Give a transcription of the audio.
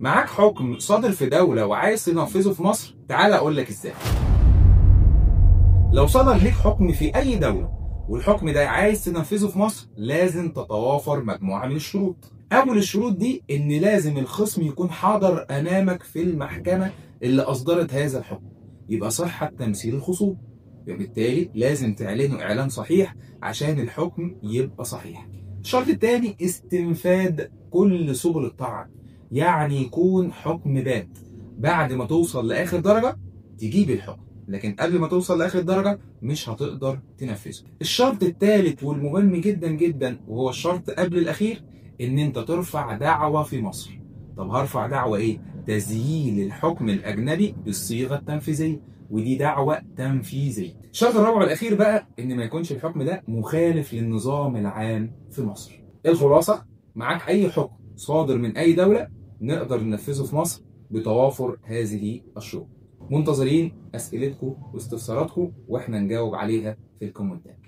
معاك حكم صادر في دولة وعايز تنفذه في مصر؟ تعال اقول لك ازاي. لو صدر ليك حكم في اي دولة والحكم ده عايز تنفذه في مصر، لازم تتوافر مجموعة من الشروط. اول الشروط دي ان لازم الخصم يكون حاضر امامك في المحكمة اللي اصدرت هذا الحكم، يبقى صحة تمثيل الخصوم، وبالتالي لازم تعلنه اعلان صحيح عشان الحكم يبقى صحيح. الشرط الثاني استنفاذ كل سبل الطعن، يعني يكون حكم بات، بعد ما توصل لاخر درجة تجيب الحكم، لكن قبل ما توصل لاخر درجه مش هتقدر تنفذه. الشرط الثالث والمهم جدا جدا وهو الشرط قبل الاخير، ان انت ترفع دعوه في مصر. طب هرفع دعوه ايه؟ تسييل الحكم الاجنبي بالصيغه التنفيذيه، ودي دعوه تنفيذيه. الشرط الرابع والاخير بقى ان ما يكونش الحكم ده مخالف للنظام العام في مصر. الخلاصه، معاك اي حكم صادر من اي دوله نقدر ننفذه في مصر بتوافر هذه الشروط. منتظرين اسئلتكم واستفساراتكم واحنا نجاوب عليها في الكومنتات.